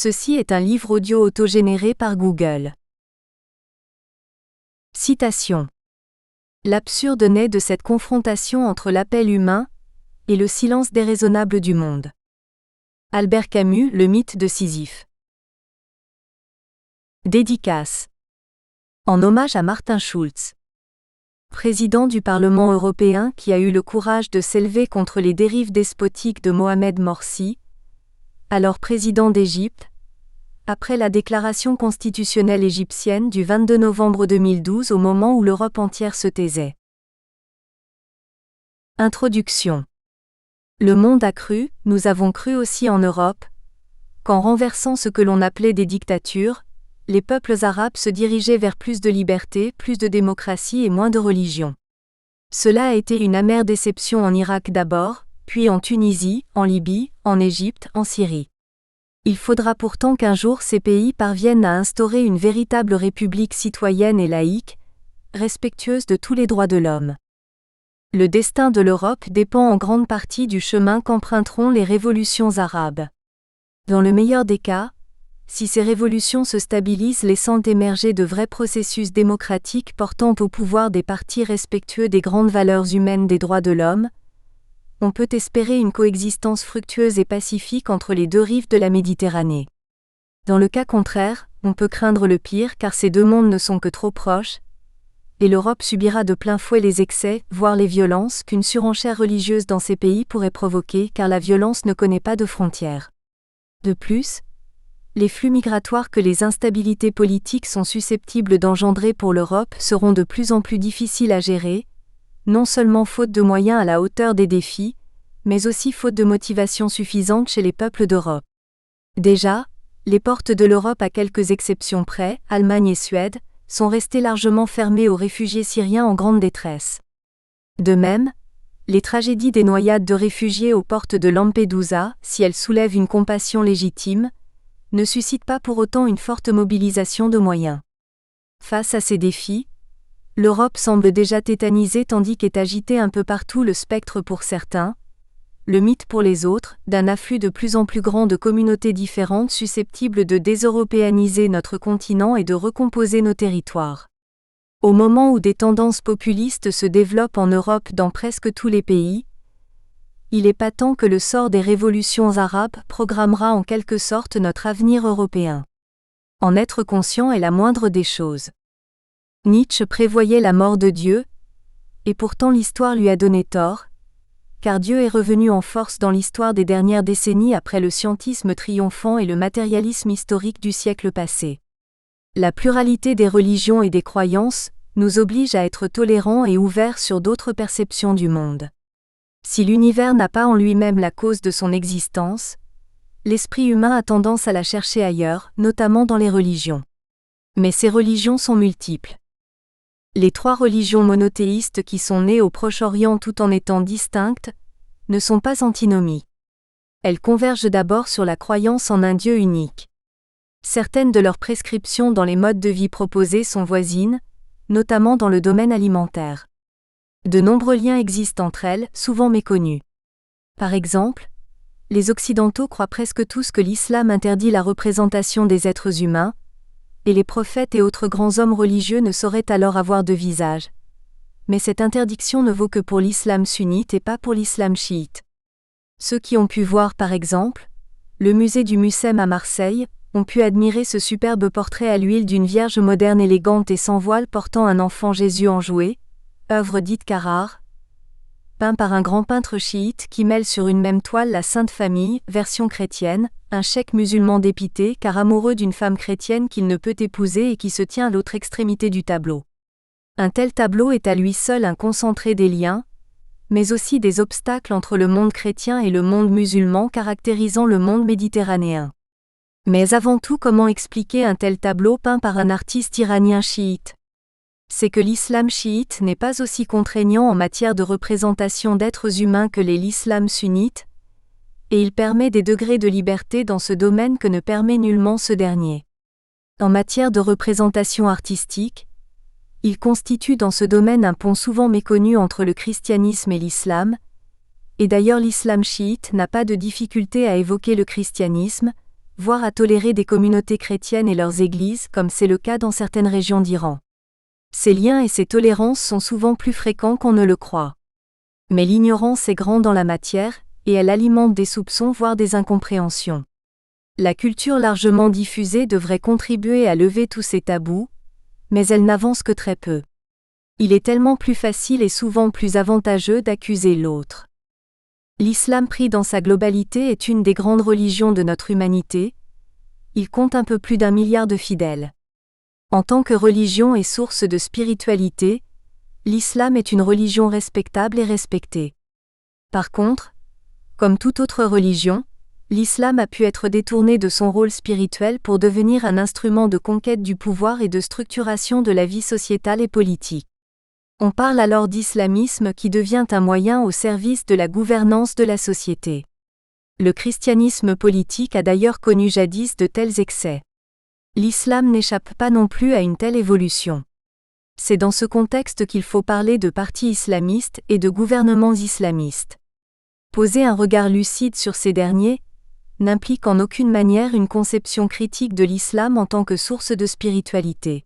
Ceci est un livre audio autogénéré par Google. Citation. L'absurde naît de cette confrontation entre l'appel humain et le silence déraisonnable du monde. Albert Camus, Le mythe de Sisyphe. Dédicace. En hommage à Martin Schulz, président du Parlement européen qui a eu le courage de s'élever contre les dérives despotiques de Mohamed Morsi, alors président d'Égypte, après la déclaration constitutionnelle égyptienne du 22 novembre 2012 au moment où l'Europe entière se taisait. Introduction. Le monde a cru, nous avons cru aussi en Europe, qu'en renversant ce que l'on appelait des dictatures, les peuples arabes se dirigeaient vers plus de liberté, plus de démocratie et moins de religion. Cela a été une amère déception en Irak d'abord, puis en Tunisie, en Libye, en Égypte, en Syrie. Il faudra pourtant qu'un jour ces pays parviennent à instaurer une véritable république citoyenne et laïque, respectueuse de tous les droits de l'homme. Le destin de l'Europe dépend en grande partie du chemin qu'emprunteront les révolutions arabes. Dans le meilleur des cas, si ces révolutions se stabilisent laissant émerger de vrais processus démocratiques portant au pouvoir des partis respectueux des grandes valeurs humaines des droits de l'homme, on peut espérer une coexistence fructueuse et pacifique entre les deux rives de la Méditerranée. Dans le cas contraire, on peut craindre le pire car ces deux mondes ne sont que trop proches, et l'Europe subira de plein fouet les excès, voire les violences qu'une surenchère religieuse dans ces pays pourrait provoquer car la violence ne connaît pas de frontières. De plus, les flux migratoires que les instabilités politiques sont susceptibles d'engendrer pour l'Europe seront de plus en plus difficiles à gérer, non seulement faute de moyens à la hauteur des défis, mais aussi faute de motivation suffisante chez les peuples d'Europe. Déjà, les portes de l'Europe à quelques exceptions près, Allemagne et Suède, sont restées largement fermées aux réfugiés syriens en grande détresse. De même, les tragédies des noyades de réfugiés aux portes de Lampedusa, si elles soulèvent une compassion légitime, ne suscitent pas pour autant une forte mobilisation de moyens. Face à ces défis, l'Europe semble déjà tétanisée tandis qu'est agité un peu partout le spectre pour certains, le mythe pour les autres, d'un afflux de plus en plus grand de communautés différentes susceptibles de déseuropéaniser notre continent et de recomposer nos territoires. Au moment où des tendances populistes se développent en Europe dans presque tous les pays, il est patent que le sort des révolutions arabes programmera en quelque sorte notre avenir européen. En être conscient est la moindre des choses. Nietzsche prévoyait la mort de Dieu, et pourtant l'histoire lui a donné tort, car Dieu est revenu en force dans l'histoire des dernières décennies après le scientisme triomphant et le matérialisme historique du siècle passé. La pluralité des religions et des croyances nous oblige à être tolérants et ouverts sur d'autres perceptions du monde. Si l'univers n'a pas en lui-même la cause de son existence, l'esprit humain a tendance à la chercher ailleurs, notamment dans les religions. Mais ces religions sont multiples. Les trois religions monothéistes qui sont nées au Proche-Orient tout en étant distinctes, ne sont pas antinomiques. Elles convergent d'abord sur la croyance en un Dieu unique. Certaines de leurs prescriptions dans les modes de vie proposés sont voisines, notamment dans le domaine alimentaire. De nombreux liens existent entre elles, souvent méconnus. Par exemple, les Occidentaux croient presque tous que l'islam interdit la représentation des êtres humains, et les prophètes et autres grands hommes religieux ne sauraient alors avoir de visage. Mais cette interdiction ne vaut que pour l'islam sunnite et pas pour l'islam chiite. Ceux qui ont pu voir par exemple le musée du Mucem à Marseille ont pu admirer ce superbe portrait à l'huile d'une vierge moderne élégante et sans voile portant un enfant Jésus enjoué, œuvre dite Carrare, peint par un grand peintre chiite qui mêle sur une même toile la Sainte Famille, version chrétienne, un cheikh musulman dépité car amoureux d'une femme chrétienne qu'il ne peut épouser et qui se tient à l'autre extrémité du tableau. Un tel tableau est à lui seul un concentré des liens, mais aussi des obstacles entre le monde chrétien et le monde musulman caractérisant le monde méditerranéen. Mais avant tout, comment expliquer un tel tableau peint par un artiste iranien chiite ? C'est que l'islam chiite n'est pas aussi contraignant en matière de représentation d'êtres humains que l'est l'islam sunnite, et il permet des degrés de liberté dans ce domaine que ne permet nullement ce dernier. En matière de représentation artistique, il constitue dans ce domaine un pont souvent méconnu entre le christianisme et l'islam, et d'ailleurs l'islam chiite n'a pas de difficulté à évoquer le christianisme, voire à tolérer des communautés chrétiennes et leurs églises comme c'est le cas dans certaines régions d'Iran. Ces liens et ces tolérances sont souvent plus fréquents qu'on ne le croit. Mais l'ignorance est grande dans la matière, et elle alimente des soupçons voire des incompréhensions. La culture largement diffusée devrait contribuer à lever tous ces tabous, mais elle n'avance que très peu. Il est tellement plus facile et souvent plus avantageux d'accuser l'autre. L'islam pris dans sa globalité est une des grandes religions de notre humanité. Il compte un peu plus d'1 milliard de fidèles. En tant que religion et source de spiritualité, l'islam est une religion respectable et respectée. Par contre, comme toute autre religion, l'islam a pu être détourné de son rôle spirituel pour devenir un instrument de conquête du pouvoir et de structuration de la vie sociétale et politique. On parle alors d'islamisme qui devient un moyen au service de la gouvernance de la société. Le christianisme politique a d'ailleurs connu jadis de tels excès. L'islam n'échappe pas non plus à une telle évolution. C'est dans ce contexte qu'il faut parler de partis islamistes et de gouvernements islamistes. Poser un regard lucide sur ces derniers n'implique en aucune manière une conception critique de l'islam en tant que source de spiritualité.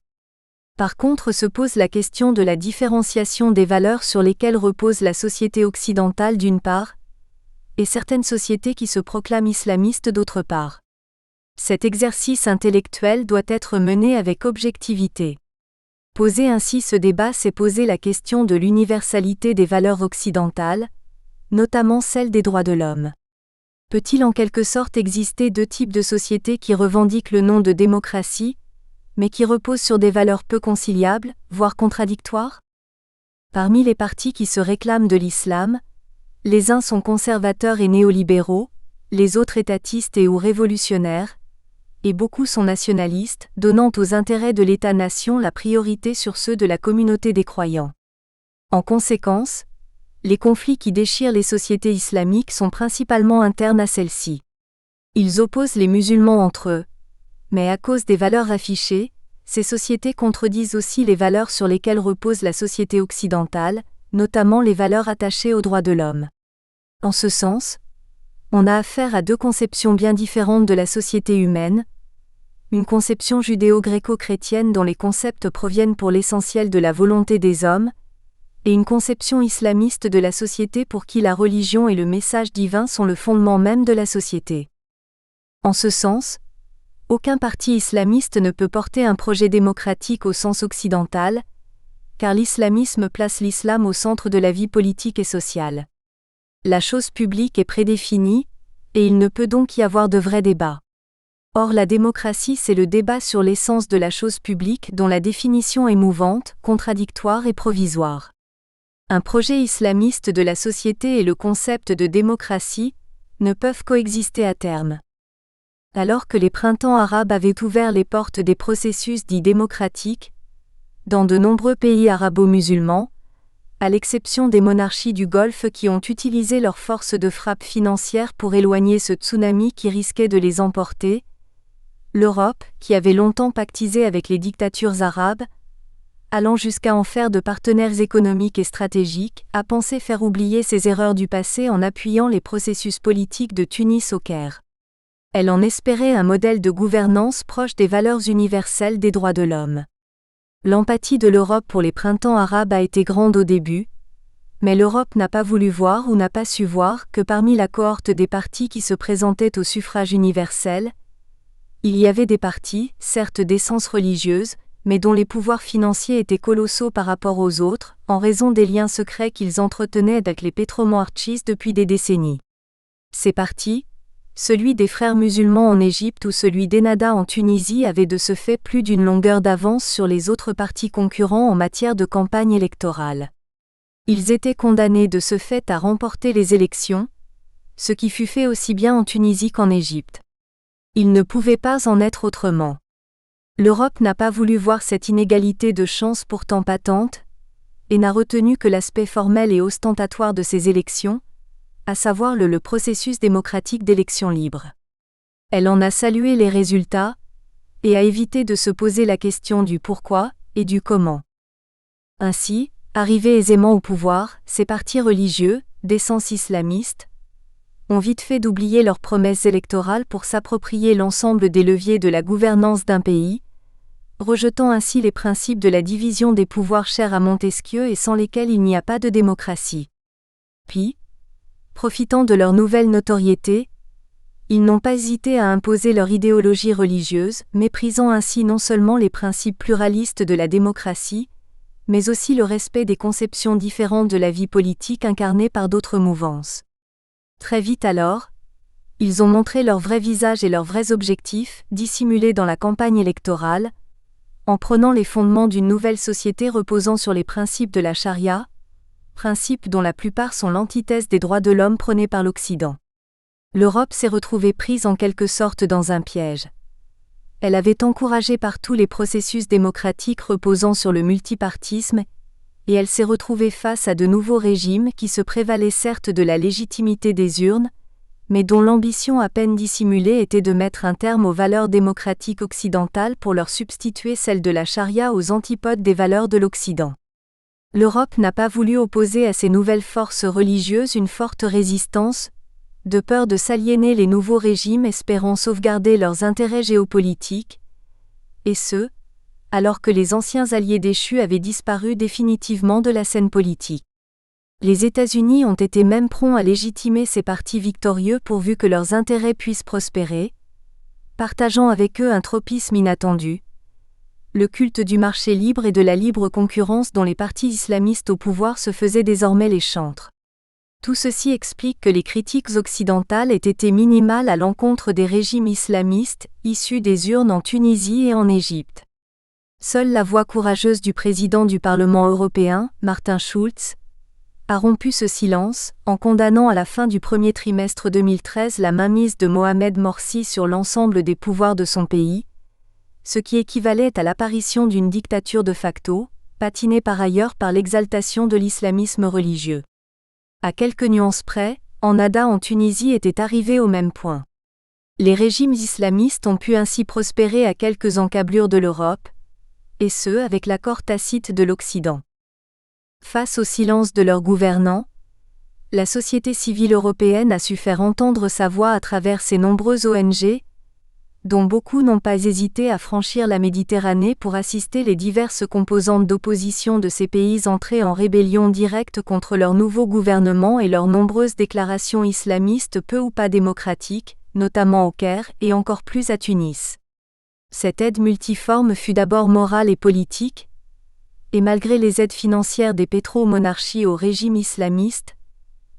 Par contre se pose la question de la différenciation des valeurs sur lesquelles repose la société occidentale d'une part, et certaines sociétés qui se proclament islamistes d'autre part. Cet exercice intellectuel doit être mené avec objectivité. Poser ainsi ce débat, c'est poser la question de l'universalité des valeurs occidentales, notamment celle des droits de l'homme. Peut-il en quelque sorte exister deux types de sociétés qui revendiquent le nom de démocratie, mais qui reposent sur des valeurs peu conciliables, voire contradictoires ? Parmi les partis qui se réclament de l'islam, les uns sont conservateurs et néolibéraux, les autres étatistes et ou révolutionnaires, et beaucoup sont nationalistes, donnant aux intérêts de l'État-nation la priorité sur ceux de la communauté des croyants. En conséquence, les conflits qui déchirent les sociétés islamiques sont principalement internes à celles-ci. Ils opposent les musulmans entre eux, mais à cause des valeurs affichées, ces sociétés contredisent aussi les valeurs sur lesquelles repose la société occidentale, notamment les valeurs attachées aux droits de l'homme. En ce sens, on a affaire à deux conceptions bien différentes de la société humaine, une conception judéo-gréco-chrétienne dont les concepts proviennent pour l'essentiel de la volonté des hommes, et une conception islamiste de la société pour qui la religion et le message divin sont le fondement même de la société. En ce sens, aucun parti islamiste ne peut porter un projet démocratique au sens occidental, car l'islamisme place l'islam au centre de la vie politique et sociale. La chose publique est prédéfinie, et il ne peut donc y avoir de vrai débat. Or la démocratie, c'est le débat sur l'essence de la chose publique dont la définition est mouvante, contradictoire et provisoire. Un projet islamiste de la société et le concept de démocratie ne peuvent coexister à terme. Alors que les printemps arabes avaient ouvert les portes des processus dits démocratiques, dans de nombreux pays arabo-musulmans, à l'exception des monarchies du Golfe qui ont utilisé leur force de frappe financière pour éloigner ce tsunami qui risquait de les emporter, l'Europe, qui avait longtemps pactisé avec les dictatures arabes, allant jusqu'à en faire de partenaires économiques et stratégiques, a pensé faire oublier ses erreurs du passé en appuyant les processus politiques de Tunis au Caire. Elle en espérait un modèle de gouvernance proche des valeurs universelles des droits de l'homme. L'empathie de l'Europe pour les printemps arabes a été grande au début, mais l'Europe n'a pas voulu voir ou n'a pas su voir que parmi la cohorte des partis qui se présentaient au suffrage universel, il y avait des partis, certes d'essence religieuse, mais dont les pouvoirs financiers étaient colossaux par rapport aux autres, en raison des liens secrets qu'ils entretenaient avec les pétromonarchies depuis des décennies. Ces partis, celui des frères musulmans en Égypte ou celui d'Ennahda en Tunisie, avaient de ce fait plus d'une longueur d'avance sur les autres partis concurrents en matière de campagne électorale. Ils étaient condamnés de ce fait à remporter les élections, ce qui fut fait aussi bien en Tunisie qu'en Égypte. Il ne pouvait pas en être autrement. L'Europe n'a pas voulu voir cette inégalité de chance pourtant patente, et n'a retenu que l'aspect formel et ostentatoire de ces élections, à savoir le processus démocratique d'élection libre. Elle en a salué les résultats, et a évité de se poser la question du pourquoi et du comment. Ainsi, arrivés aisément au pouvoir, ces partis religieux, d'essence islamiste, ont vite fait d'oublier leurs promesses électorales pour s'approprier l'ensemble des leviers de la gouvernance d'un pays, rejetant ainsi les principes de la division des pouvoirs chers à Montesquieu et sans lesquels il n'y a pas de démocratie. Puis, profitant de leur nouvelle notoriété, ils n'ont pas hésité à imposer leur idéologie religieuse, méprisant ainsi non seulement les principes pluralistes de la démocratie, mais aussi le respect des conceptions différentes de la vie politique incarnées par d'autres mouvances. Très vite alors, ils ont montré leur vrai visage et leurs vrais objectifs, dissimulés dans la campagne électorale, en prenant les fondements d'une nouvelle société reposant sur les principes de la charia, principes dont la plupart sont l'antithèse des droits de l'homme prônés par l'Occident. L'Europe s'est retrouvée prise en quelque sorte dans un piège. Elle avait encouragé partout les processus démocratiques reposant sur le multipartisme, et elle s'est retrouvée face à de nouveaux régimes qui se prévalaient certes de la légitimité des urnes, mais dont l'ambition à peine dissimulée était de mettre un terme aux valeurs démocratiques occidentales pour leur substituer celles de la charia aux antipodes des valeurs de l'Occident. L'Europe n'a pas voulu opposer à ces nouvelles forces religieuses une forte résistance, de peur de s'aliéner les nouveaux régimes espérant sauvegarder leurs intérêts géopolitiques, et ce, alors que les anciens alliés déchus avaient disparu définitivement de la scène politique. Les États-Unis ont été même prompts à légitimer ces partis victorieux pourvu que leurs intérêts puissent prospérer, partageant avec eux un tropisme inattendu, le culte du marché libre et de la libre concurrence dont les partis islamistes au pouvoir se faisaient désormais les chantres. Tout ceci explique que les critiques occidentales aient été minimales à l'encontre des régimes islamistes, issus des urnes en Tunisie et en Égypte. Seule la voix courageuse du président du Parlement européen, Martin Schulz, a rompu ce silence, en condamnant à la fin du premier trimestre 2013 la mainmise de Mohamed Morsi sur l'ensemble des pouvoirs de son pays, ce qui équivalait à l'apparition d'une dictature de facto, patinée par ailleurs par l'exaltation de l'islamisme religieux. À quelques nuances près, Ennahda en Tunisie était arrivé au même point. Les régimes islamistes ont pu ainsi prospérer à quelques encablures de l'Europe, et ce avec l'accord tacite de l'Occident. Face au silence de leurs gouvernants, la société civile européenne a su faire entendre sa voix à travers ses nombreuses ONG, dont beaucoup n'ont pas hésité à franchir la Méditerranée pour assister les diverses composantes d'opposition de ces pays entrés en rébellion directe contre leur nouveau gouvernement et leurs nombreuses déclarations islamistes peu ou pas démocratiques, notamment au Caire et encore plus à Tunis. Cette aide multiforme fut d'abord morale et politique, et malgré les aides financières des pétro-monarchies au régime islamiste,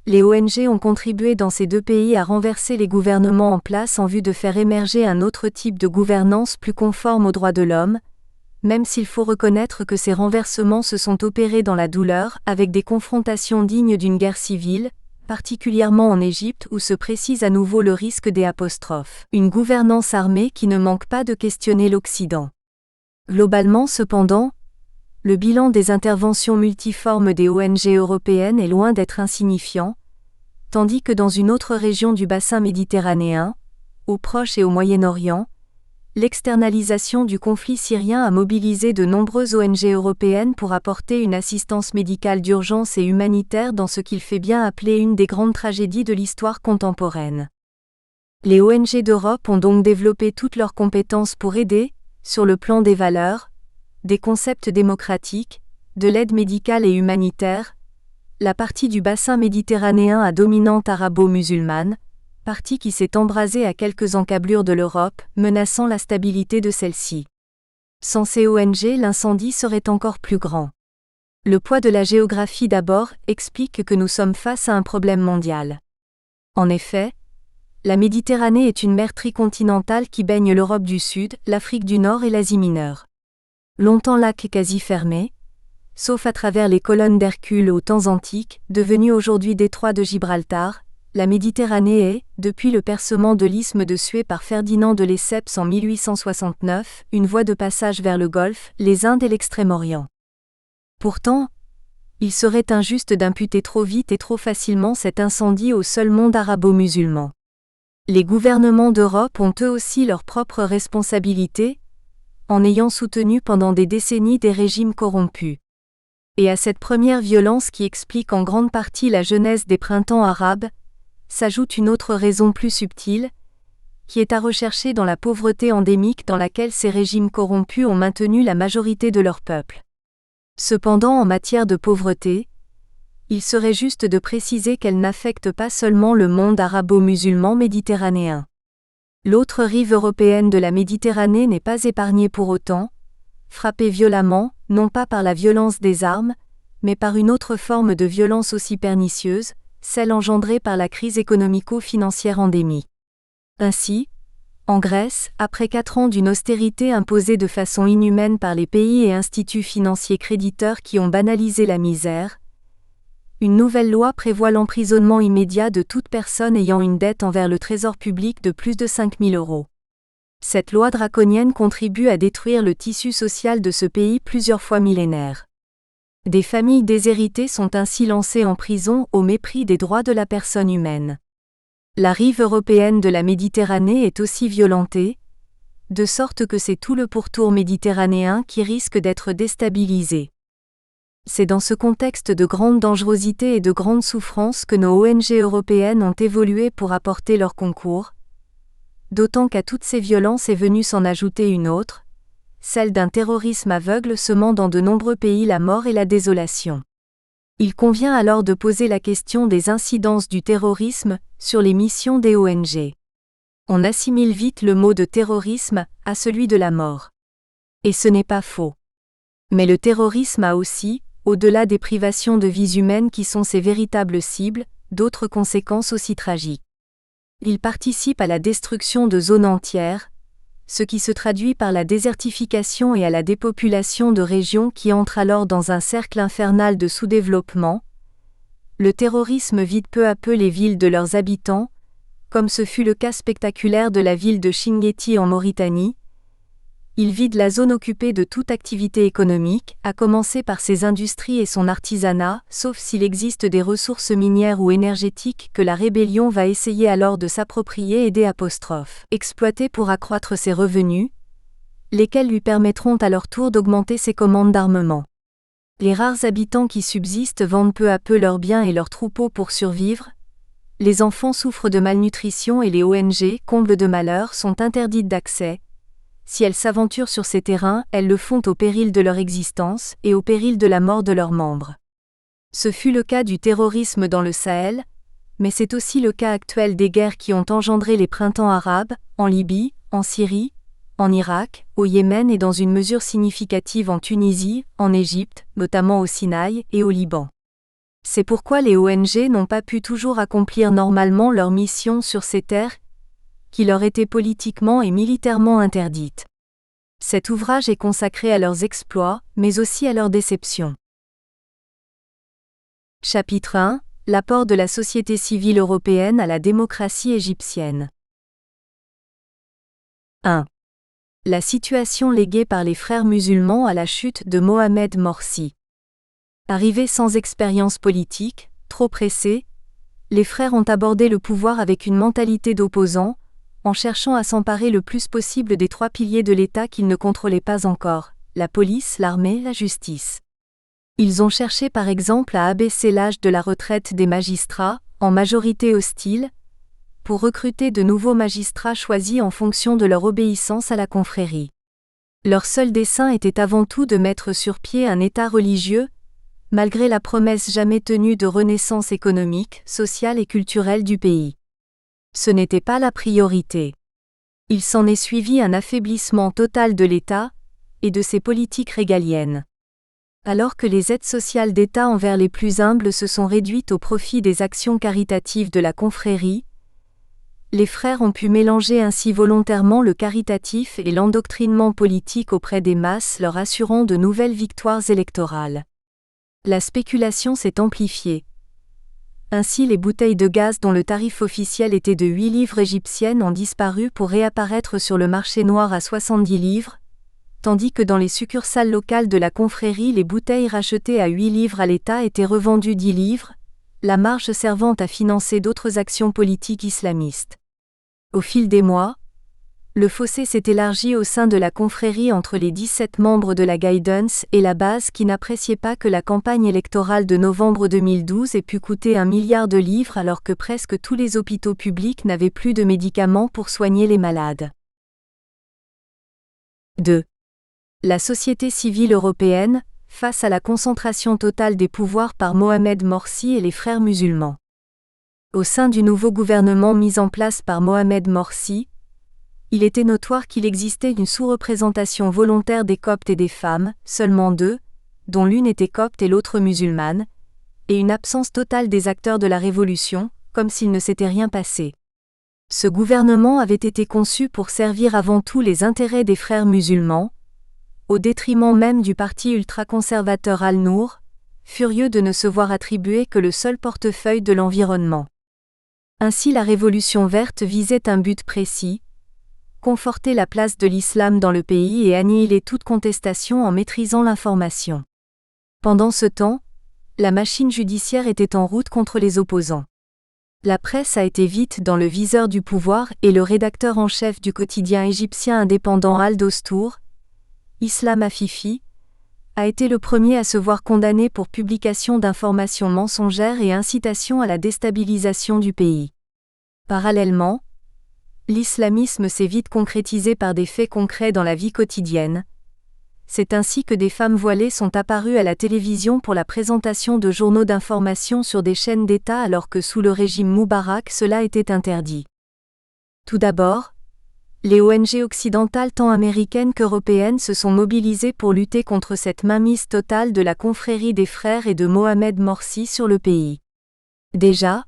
les ONG ont contribué dans ces deux pays à renverser les gouvernements en place en vue de faire émerger un autre type de gouvernance plus conforme aux droits de l'homme, même s'il faut reconnaître que ces renversements se sont opérés dans la douleur avec des confrontations dignes d'une guerre civile, particulièrement en Égypte où se précise à nouveau le risque des apostrophes. Une gouvernance armée qui ne manque pas de questionner l'Occident. Globalement cependant, le bilan des interventions multiformes des ONG européennes est loin d'être insignifiant, tandis que dans une autre région du bassin méditerranéen, au Proche et au Moyen-Orient, l'externalisation du conflit syrien a mobilisé de nombreuses ONG européennes pour apporter une assistance médicale d'urgence et humanitaire dans ce qu'il fait bien appeler une des grandes tragédies de l'histoire contemporaine. Les ONG d'Europe ont donc développé toutes leurs compétences pour aider, sur le plan des valeurs, des concepts démocratiques, de l'aide médicale et humanitaire, la partie du bassin méditerranéen à dominante arabo-musulmane, partie qui s'est embrasée à quelques encablures de l'Europe, menaçant la stabilité de celle-ci. Sans ces ONG, l'incendie serait encore plus grand. Le poids de la géographie d'abord explique que nous sommes face à un problème mondial. En effet, la Méditerranée est une mer tricontinentale qui baigne l'Europe du Sud, l'Afrique du Nord et l'Asie mineure. Longtemps lac quasi fermé, sauf à travers les colonnes d'Hercule aux temps antiques, devenu aujourd'hui détroit de Gibraltar, la Méditerranée est, depuis le percement de l'isthme de Suez par Ferdinand de Lesseps en 1869, une voie de passage vers le Golfe, les Indes et l'Extrême-Orient. Pourtant, il serait injuste d'imputer trop vite et trop facilement cet incendie au seul monde arabo-musulman. Les gouvernements d'Europe ont eux aussi leurs propres responsabilités, en ayant soutenu pendant des décennies des régimes corrompus. Et à cette première violence qui explique en grande partie la genèse des printemps arabes, s'ajoute une autre raison plus subtile, qui est à rechercher dans la pauvreté endémique dans laquelle ces régimes corrompus ont maintenu la majorité de leur peuple. Cependant, en matière de pauvreté, il serait juste de préciser qu'elle n'affecte pas seulement le monde arabo-musulman méditerranéen. L'autre rive européenne de la Méditerranée n'est pas épargnée pour autant, frappée violemment, non pas par la violence des armes, mais par une autre forme de violence aussi pernicieuse, celle engendrée par la crise économico-financière endémique. Ainsi, en Grèce, après 4 ans d'une austérité imposée de façon inhumaine par les pays et instituts financiers créditeurs qui ont banalisé la misère, une nouvelle loi prévoit l'emprisonnement immédiat de toute personne ayant une dette envers le trésor public de plus de 5 000 €. Cette loi draconienne contribue à détruire le tissu social de ce pays plusieurs fois millénaire. Des familles déshéritées sont ainsi lancées en prison au mépris des droits de la personne humaine. La rive européenne de la Méditerranée est aussi violentée, de sorte que c'est tout le pourtour méditerranéen qui risque d'être déstabilisé. C'est dans ce contexte de grande dangerosité et de grande souffrance que nos ONG européennes ont évolué pour apporter leur concours, d'autant qu'à toutes ces violences est venue s'en ajouter une autre, celle d'un terrorisme aveugle semant dans de nombreux pays la mort et la désolation. Il convient alors de poser la question des incidences du terrorisme sur les missions des ONG. On assimile vite le mot de terrorisme à celui de la mort. Et ce n'est pas faux. Mais le terrorisme a aussi, au-delà des privations de vies humaines qui sont ses véritables cibles, d'autres conséquences aussi tragiques. Il participe à la destruction de zones entières, ce qui se traduit par la désertification et à la dépopulation de régions qui entrent alors dans un cercle infernal de sous-développement. Le terrorisme vide peu à peu les villes de leurs habitants, comme ce fut le cas spectaculaire de la ville de Chinguetti en Mauritanie. Il vide la zone occupée de toute activité économique, à commencer par ses industries et son artisanat, sauf s'il existe des ressources minières ou énergétiques que la rébellion va essayer alors de s'approprier et exploiter pour accroître ses revenus, lesquels lui permettront à leur tour d'augmenter ses commandes d'armement. Les rares habitants qui subsistent vendent peu à peu leurs biens et leurs troupeaux pour survivre. Les enfants souffrent de malnutrition et les ONG, comble de malheur, sont interdites d'accès. Si elles s'aventurent sur ces terrains, elles le font au péril de leur existence et au péril de la mort de leurs membres. Ce fut le cas du terrorisme dans le Sahel, mais c'est aussi le cas actuel des guerres qui ont engendré les printemps arabes, en Libye, en Syrie, en Irak, au Yémen et dans une mesure significative en Tunisie, en Égypte, notamment au Sinaï et au Liban. C'est pourquoi les ONG n'ont pas pu toujours accomplir normalement leur mission sur ces terres, qui leur étaient politiquement et militairement interdites. Cet ouvrage est consacré à leurs exploits, mais aussi à leurs déceptions. Chapitre 1 : L'apport de la société civile européenne à la démocratie égyptienne. 1. La situation léguée par les frères musulmans à la chute de Mohamed Morsi. Arrivés sans expérience politique, trop pressés, les frères ont abordé le pouvoir avec une mentalité d'opposants, en cherchant à s'emparer le plus possible des 3 piliers de l'État qu'ils ne contrôlaient pas encore, la police, l'armée, la justice. Ils ont cherché par exemple à abaisser l'âge de la retraite des magistrats, en majorité hostiles, pour recruter de nouveaux magistrats choisis en fonction de leur obéissance à la confrérie. Leur seul dessein était avant tout de mettre sur pied un État religieux, malgré la promesse jamais tenue de renaissance économique, sociale et culturelle du pays. Ce n'était pas la priorité. Il s'en est suivi un affaiblissement total de l'État et de ses politiques régaliennes. Alors que les aides sociales d'État envers les plus humbles se sont réduites au profit des actions caritatives de la confrérie, les frères ont pu mélanger ainsi volontairement le caritatif et l'endoctrinement politique auprès des masses, leur assurant de nouvelles victoires électorales. La spéculation s'est amplifiée. Ainsi, les bouteilles de gaz dont le tarif officiel était de 8 livres égyptiennes ont disparu pour réapparaître sur le marché noir à 70 livres, tandis que dans les succursales locales de la confrérie les bouteilles rachetées à 8 livres à l'État étaient revendues 10 livres, la marge servant à financer d'autres actions politiques islamistes. Au fil des mois, Le fossé s'est élargi au sein de la confrérie entre les 17 membres de la Guidance et la base qui n'appréciait pas que la campagne électorale de novembre 2012 ait pu coûter 1 milliard de livres alors que presque tous les hôpitaux publics n'avaient plus de médicaments pour soigner les malades. 2. La société civile européenne, face à la concentration totale des pouvoirs par Mohamed Morsi et les frères musulmans. Au sein du nouveau gouvernement mis en place par Mohamed Morsi, il était notoire qu'il existait une sous-représentation volontaire des Coptes et des femmes, seulement 2, dont l'une était copte et l'autre musulmane, et une absence totale des acteurs de la révolution, comme s'il ne s'était rien passé. Ce gouvernement avait été conçu pour servir avant tout les intérêts des frères musulmans, au détriment même du parti ultra-conservateur Al-Nour, furieux de ne se voir attribuer que le seul portefeuille de l'environnement. Ainsi la révolution verte visait un but précis: conforter la place de l'islam dans le pays et annihiler toute contestation en maîtrisant l'information. Pendant ce temps, la machine judiciaire était en route contre les opposants. La presse a été vite dans le viseur du pouvoir et le rédacteur en chef du quotidien égyptien indépendant Al-Dostour, Islam Afifi, a été le premier à se voir condamné pour publication d'informations mensongères et incitation à la déstabilisation du pays. Parallèlement, l'islamisme s'est vite concrétisé par des faits concrets dans la vie quotidienne. C'est ainsi que des femmes voilées sont apparues à la télévision pour la présentation de journaux d'information sur des chaînes d'État alors que sous le régime Moubarak cela était interdit. Tout d'abord, les ONG occidentales tant américaines qu'européennes se sont mobilisées pour lutter contre cette mainmise totale de la confrérie des frères et de Mohamed Morsi sur le pays. Déjà,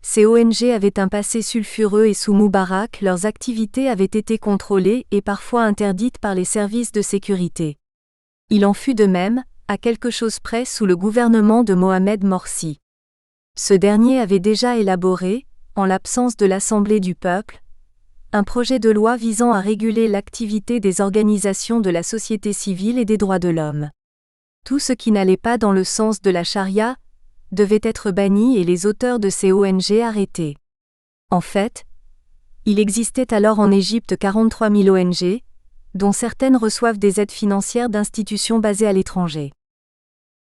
ces ONG avaient un passé sulfureux et sous Moubarak leurs activités avaient été contrôlées et parfois interdites par les services de sécurité. Il en fut de même, à quelque chose près sous le gouvernement de Mohamed Morsi. Ce dernier avait déjà élaboré, en l'absence de l'Assemblée du peuple, un projet de loi visant à réguler l'activité des organisations de la société civile et des droits de l'homme. Tout ce qui n'allait pas dans le sens de la charia devait être banni et les auteurs de ces ONG arrêtés. En fait, il existait alors en Égypte 43 000 ONG, dont certaines reçoivent des aides financières d'institutions basées à l'étranger.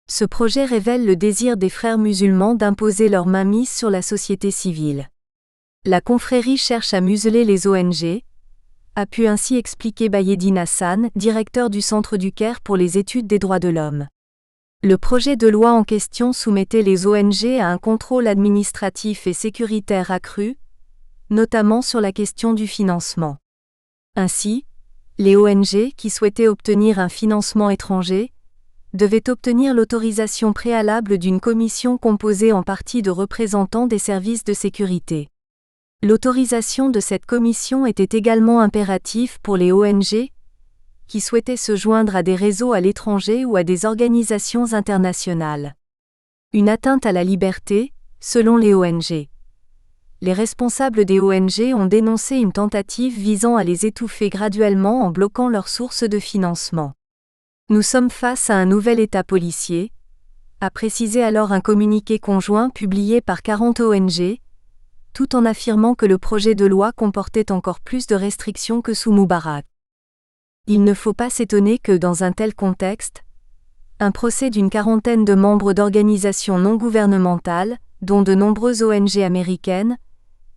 Ce projet révèle le désir des frères musulmans d'imposer leur mainmise sur la société civile. La confrérie cherche à museler les ONG, a pu ainsi expliquer Bayedine Hassan, directeur du Centre du Caire pour les études des droits de l'homme. Le projet de loi en question soumettait les ONG à un contrôle administratif et sécuritaire accru, notamment sur la question du financement. Ainsi, les ONG qui souhaitaient obtenir un financement étranger devaient obtenir l'autorisation préalable d'une commission composée en partie de représentants des services de sécurité. L'autorisation de cette commission était également impérative pour les ONG qui souhaitaient se joindre à des réseaux à l'étranger ou à des organisations internationales. Une atteinte à la liberté, selon les ONG. Les responsables des ONG ont dénoncé une tentative visant à les étouffer graduellement en bloquant leurs sources de financement. Nous sommes face à un nouvel État policier, a précisé alors un communiqué conjoint publié par 40 ONG, tout en affirmant que le projet de loi comportait encore plus de restrictions que sous Moubarak. Il ne faut pas s'étonner que dans un tel contexte, un procès d'une quarantaine de membres d'organisations non gouvernementales, dont de nombreuses ONG américaines,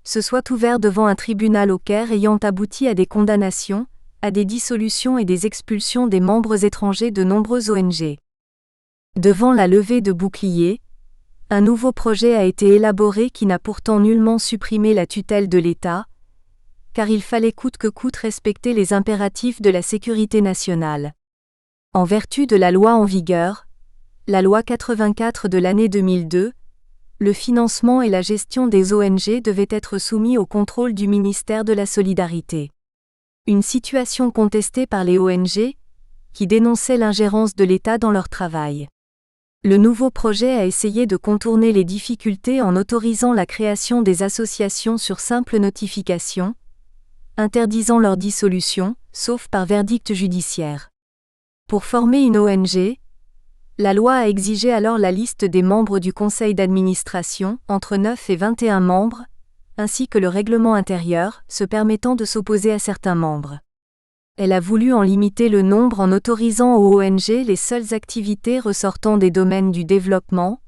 se soit ouvert devant un tribunal au Caire ayant abouti à des condamnations, à des dissolutions et des expulsions des membres étrangers de nombreuses ONG. Devant la levée de boucliers, un nouveau projet a été élaboré qui n'a pourtant nullement supprimé la tutelle de l'État, car il fallait coûte que coûte respecter les impératifs de la sécurité nationale. En vertu de la loi en vigueur, la loi 84 de l'année 2002, le financement et la gestion des ONG devaient être soumis au contrôle du ministère de la Solidarité. Une situation contestée par les ONG, qui dénonçaient l'ingérence de l'État dans leur travail. Le nouveau projet a essayé de contourner les difficultés en autorisant la création des associations sur simple notification, interdisant leur dissolution, sauf par verdict judiciaire. Pour former une ONG, la loi a exigé alors la liste des membres du conseil d'administration, entre 9 et 21 membres, ainsi que le règlement intérieur, se permettant de s'opposer à certains membres. Elle a voulu en limiter le nombre en autorisant aux ONG les seules activités ressortant des domaines du développement,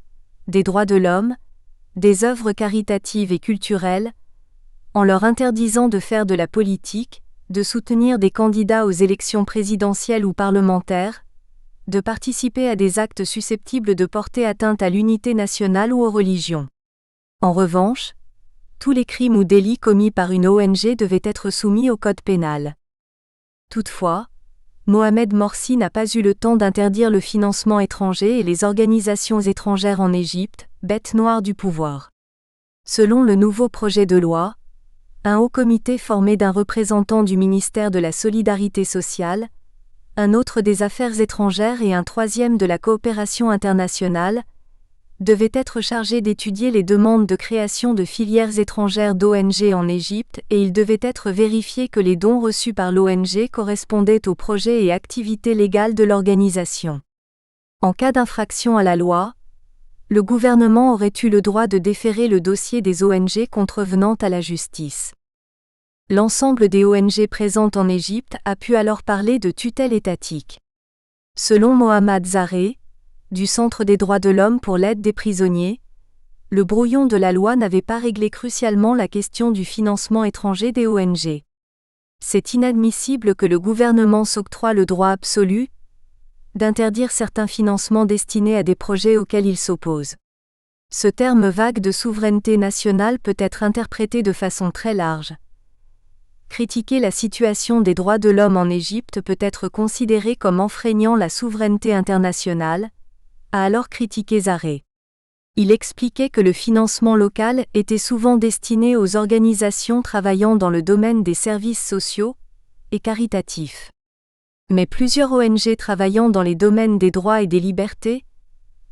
des droits de l'homme, des œuvres caritatives et culturelles, en leur interdisant de faire de la politique, de soutenir des candidats aux élections présidentielles ou parlementaires, de participer à des actes susceptibles de porter atteinte à l'unité nationale ou aux religions. En revanche, tous les crimes ou délits commis par une ONG devaient être soumis au code pénal. Toutefois, Mohamed Morsi n'a pas eu le temps d'interdire le financement étranger et les organisations étrangères en Égypte, bête noire du pouvoir. Selon le nouveau projet de loi, un haut comité formé d'un représentant du ministère de la Solidarité sociale, un autre des Affaires étrangères et un troisième de la coopération internationale, devait être chargé d'étudier les demandes de création de filières étrangères d'ONG en Égypte et il devait être vérifié que les dons reçus par l'ONG correspondaient aux projets et activités légales de l'organisation. En cas d'infraction à la loi, le gouvernement aurait eu le droit de déférer le dossier des ONG contrevenant à la justice. L'ensemble des ONG présentes en Égypte a pu alors parler de tutelle étatique. Selon Mohamed Zareh, du Centre des droits de l'homme pour l'aide des prisonniers, le brouillon de la loi n'avait pas réglé crucialement la question du financement étranger des ONG. C'est inadmissible que le gouvernement s'octroie le droit absolu d'interdire certains financements destinés à des projets auxquels il s'oppose. Ce terme vague de souveraineté nationale peut être interprété de façon très large. Critiquer la situation des droits de l'homme en Égypte peut être considéré comme enfreignant la souveraineté internationale, a alors critiqué Zareh. Il expliquait que le financement local était souvent destiné aux organisations travaillant dans le domaine des services sociaux et caritatifs. Mais plusieurs ONG travaillant dans les domaines des droits et des libertés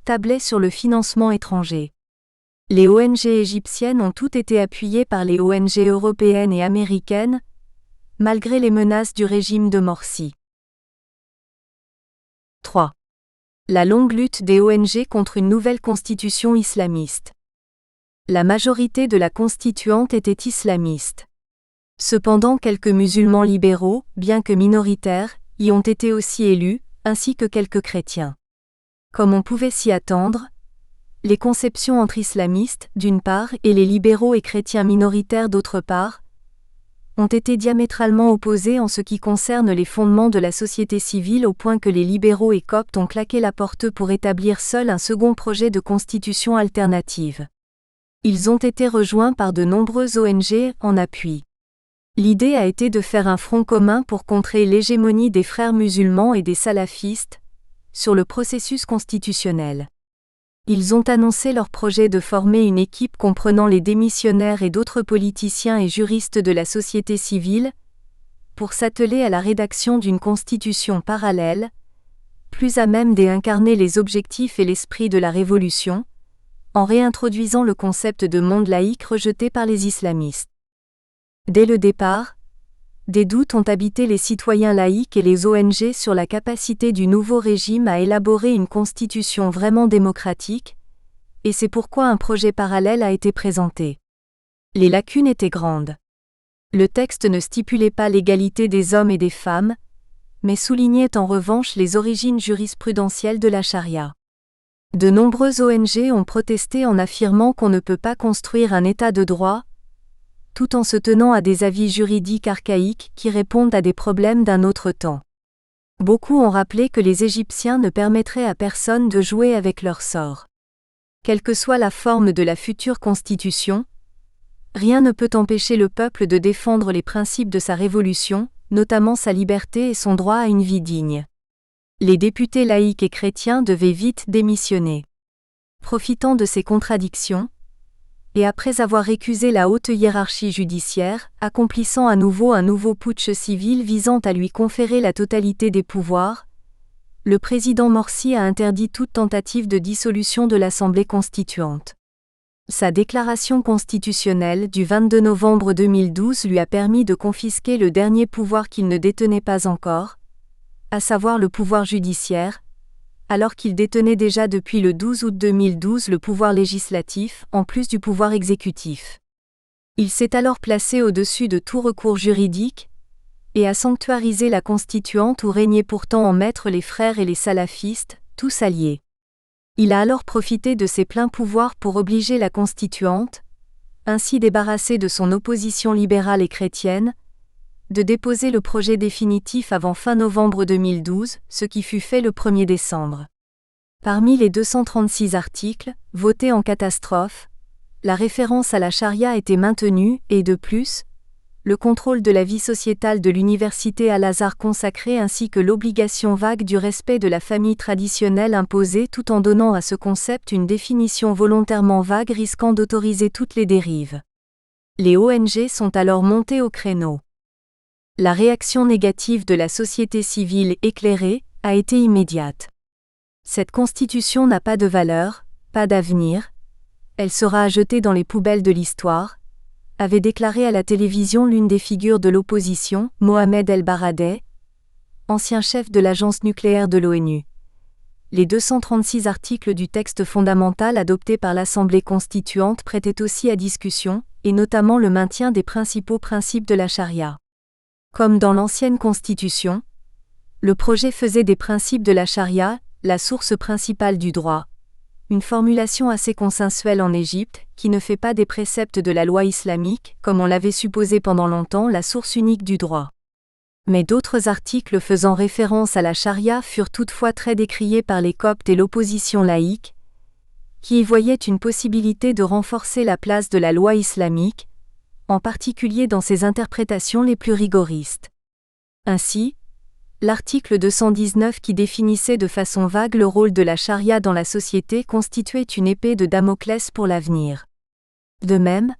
tablaient sur le financement étranger. Les ONG égyptiennes ont toutes été appuyées par les ONG européennes et américaines, malgré les menaces du régime de Morsi. 3. La longue lutte des ONG contre une nouvelle constitution islamiste. La majorité de la constituante était islamiste. Cependant, quelques musulmans libéraux, bien que minoritaires, y ont été aussi élus, ainsi que quelques chrétiens. Comme on pouvait s'y attendre, les conceptions entre islamistes, d'une part, et les libéraux et chrétiens minoritaires d'autre part, ont été diamétralement opposées en ce qui concerne les fondements de la société civile au point que les libéraux et coptes ont claqué la porte pour établir seul un second projet de constitution alternative. Ils ont été rejoints par de nombreuses ONG en appui. L'idée a été de faire un front commun pour contrer l'hégémonie des frères musulmans et des salafistes sur le processus constitutionnel. Ils ont annoncé leur projet de former une équipe comprenant les démissionnaires et d'autres politiciens et juristes de la société civile pour s'atteler à la rédaction d'une constitution parallèle, plus à même d'incarner les objectifs et l'esprit de la révolution, en réintroduisant le concept de monde laïque rejeté par les islamistes. Dès le départ, des doutes ont habité les citoyens laïcs et les ONG sur la capacité du nouveau régime à élaborer une constitution vraiment démocratique, et c'est pourquoi un projet parallèle a été présenté. Les lacunes étaient grandes. Le texte ne stipulait pas l'égalité des hommes et des femmes, mais soulignait en revanche les origines jurisprudentielles de la charia. De nombreuses ONG ont protesté en affirmant qu'on ne peut pas construire un état de droit, tout en se tenant à des avis juridiques archaïques qui répondent à des problèmes d'un autre temps. Beaucoup ont rappelé que les Égyptiens ne permettraient à personne de jouer avec leur sort. Quelle que soit la forme de la future constitution, rien ne peut empêcher le peuple de défendre les principes de sa révolution, notamment sa liberté et son droit à une vie digne. Les députés laïcs et chrétiens devaient vite démissionner. Profitant de ces contradictions, et après avoir récusé la haute hiérarchie judiciaire, accomplissant à nouveau un nouveau putsch civil visant à lui conférer la totalité des pouvoirs, le président Morsi a interdit toute tentative de dissolution de l'Assemblée constituante. Sa déclaration constitutionnelle du 22 novembre 2012 lui a permis de confisquer le dernier pouvoir qu'il ne détenait pas encore, à savoir le pouvoir judiciaire, alors qu'il détenait déjà depuis le 12 août 2012 le pouvoir législatif, en plus du pouvoir exécutif. Il s'est alors placé au-dessus de tout recours juridique, et a sanctuarisé la constituante où régnaient pourtant en maître les frères et les salafistes, tous alliés. Il a alors profité de ses pleins pouvoirs pour obliger la constituante, ainsi débarrassée de son opposition libérale et chrétienne, de déposer le projet définitif avant fin novembre 2012, ce qui fut fait le 1er décembre. Parmi les 236 articles, votés en catastrophe, la référence à la charia était maintenue et, de plus, le contrôle de la vie sociétale de l'université Al-Azhar consacré ainsi que l'obligation vague du respect de la famille traditionnelle imposée tout en donnant à ce concept une définition volontairement vague risquant d'autoriser toutes les dérives. Les ONG sont alors montées au créneau. La réaction négative de la société civile éclairée a été immédiate. Cette constitution n'a pas de valeur, pas d'avenir, elle sera jetée dans les poubelles de l'histoire, avait déclaré à la télévision l'une des figures de l'opposition, Mohamed El-Baradei, ancien chef de l'agence nucléaire de l'ONU. Les 236 articles du texte fondamental adopté par l'Assemblée constituante prêtaient aussi à discussion, et notamment le maintien des principaux principes de la charia. Comme dans l'ancienne constitution, le projet faisait des principes de la charia la source principale du droit. Une formulation assez consensuelle en Égypte, qui ne fait pas des préceptes de la loi islamique, comme on l'avait supposé pendant longtemps, la source unique du droit. Mais d'autres articles faisant référence à la charia furent toutefois très décriés par les Coptes et l'opposition laïque, qui y voyaient une possibilité de renforcer la place de la loi islamique, en particulier dans ses interprétations les plus rigoristes. Ainsi, l'article 219 qui définissait de façon vague le rôle de la charia dans la société constituait une épée de Damoclès pour l'avenir. De même,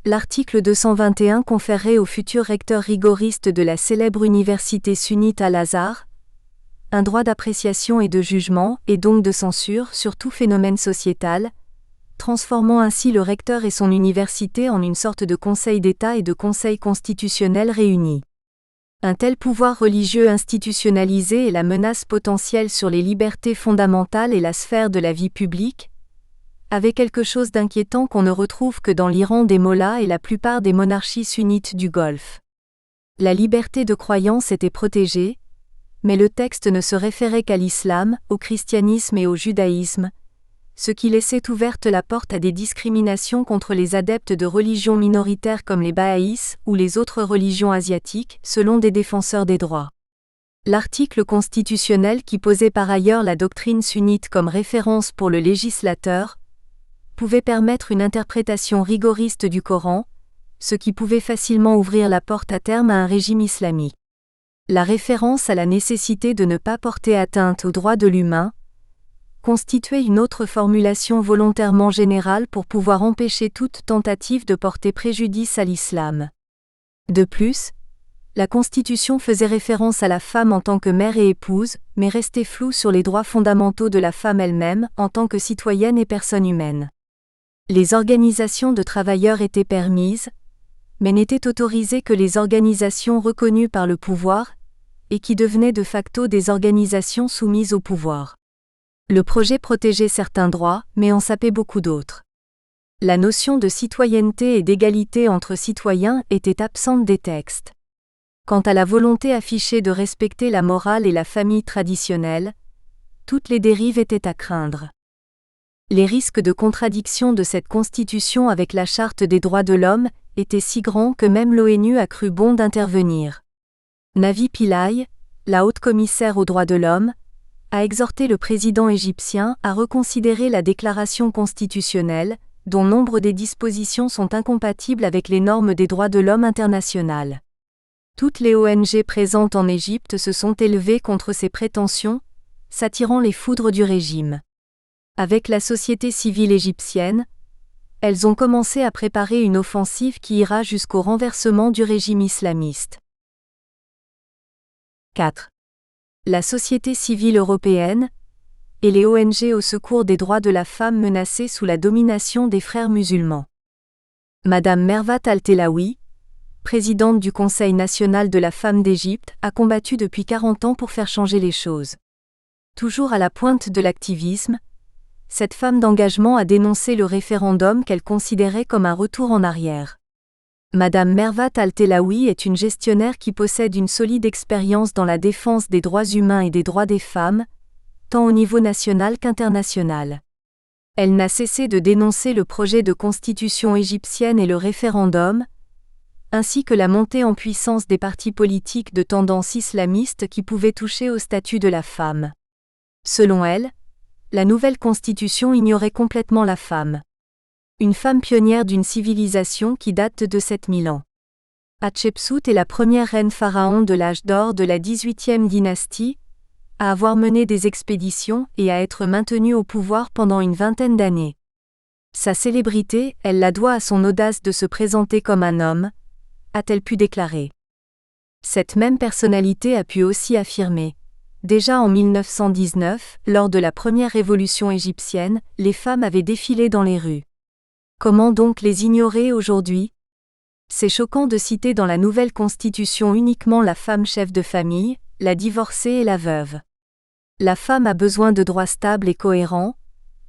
l'article 221 conférait au futur recteur rigoriste de la célèbre université sunnite Al-Azhar un droit d'appréciation et de jugement, et donc de censure sur tout phénomène sociétal, transformant ainsi le recteur et son université en une sorte de conseil d'État et de conseil constitutionnel réunis. Un tel pouvoir religieux institutionnalisé est la menace potentielle sur les libertés fondamentales et la sphère de la vie publique, avec quelque chose d'inquiétant qu'on ne retrouve que dans l'Iran des mollahs et la plupart des monarchies sunnites du Golfe. La liberté de croyance était protégée, mais le texte ne se référait qu'à l'islam, au christianisme et au judaïsme, ce qui laissait ouverte la porte à des discriminations contre les adeptes de religions minoritaires comme les Bahaïs ou les autres religions asiatiques, selon des défenseurs des droits. L'article constitutionnel qui posait par ailleurs la doctrine sunnite comme référence pour le législateur pouvait permettre une interprétation rigoriste du Coran, ce qui pouvait facilement ouvrir la porte à terme à un régime islamique. La référence à la nécessité de ne pas porter atteinte aux droits de l'humain constituait une autre formulation volontairement générale pour pouvoir empêcher toute tentative de porter préjudice à l'islam. De plus, la Constitution faisait référence à la femme en tant que mère et épouse, mais restait floue sur les droits fondamentaux de la femme elle-même en tant que citoyenne et personne humaine. Les organisations de travailleurs étaient permises, mais n'étaient autorisées que les organisations reconnues par le pouvoir, et qui devenaient de facto des organisations soumises au pouvoir. Le projet protégeait certains droits, mais en sapait beaucoup d'autres. La notion de citoyenneté et d'égalité entre citoyens était absente des textes. Quant à la volonté affichée de respecter la morale et la famille traditionnelle, toutes les dérives étaient à craindre. Les risques de contradiction de cette constitution avec la Charte des droits de l'homme étaient si grands que même l'ONU a cru bon d'intervenir. Navi Pillay, la haute commissaire aux droits de l'homme, a exhorté le président égyptien à reconsidérer la déclaration constitutionnelle, dont nombre des dispositions sont incompatibles avec les normes des droits de l'homme internationales. Toutes les ONG présentes en Égypte se sont élevées contre ces prétentions, s'attirant les foudres du régime. Avec la société civile égyptienne, elles ont commencé à préparer une offensive qui ira jusqu'au renversement du régime islamiste. 4. La société civile européenne et les ONG au secours des droits de la femme menacées sous la domination des frères musulmans. Madame Mervat Al-Telaoui, présidente du Conseil national de la femme d'Égypte, a combattu depuis 40 ans pour faire changer les choses. Toujours à la pointe de l'activisme, cette femme d'engagement a dénoncé le référendum qu'elle considérait comme un retour en arrière. Madame Mervat Al-Telaoui est une gestionnaire qui possède une solide expérience dans la défense des droits humains et des droits des femmes, tant au niveau national qu'international. Elle n'a cessé de dénoncer le projet de constitution égyptienne et le référendum, ainsi que la montée en puissance des partis politiques de tendance islamiste qui pouvaient toucher au statut de la femme. Selon elle, la nouvelle constitution ignorait complètement la femme. Une femme pionnière d'une civilisation qui date de 7000 ans. Hatshepsut est la première reine pharaon de l'âge d'or de la 18e dynastie, à avoir mené des expéditions et à être maintenue au pouvoir pendant une vingtaine d'années. Sa célébrité, elle la doit à son audace de se présenter comme un homme, a-t-elle pu déclarer. Cette même personnalité a pu aussi affirmer. Déjà en 1919, lors de la première révolution égyptienne, les femmes avaient défilé dans les rues. Comment donc les ignorer aujourd'hui ? C'est choquant de citer dans la nouvelle constitution uniquement la femme chef de famille, la divorcée et la veuve. La femme a besoin de droits stables et cohérents,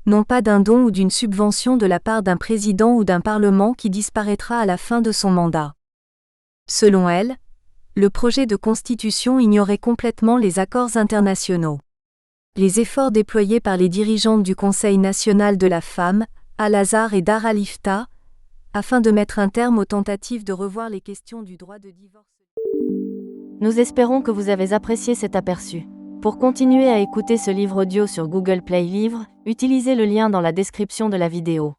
non pas d'un don ou d'une subvention de la part d'un président ou d'un parlement qui disparaîtra à la fin de son mandat. Selon elle, le projet de constitution ignorait complètement les accords internationaux. Les efforts déployés par les dirigeantes du Conseil national de la femme, Al-Azhar et Dar al-Ifta, afin de mettre un terme aux tentatives de revoir les questions du droit de divorce. Nous espérons que vous avez apprécié cet aperçu. Pour continuer à écouter ce livre audio sur Google Play Livres, utilisez le lien dans la description de la vidéo.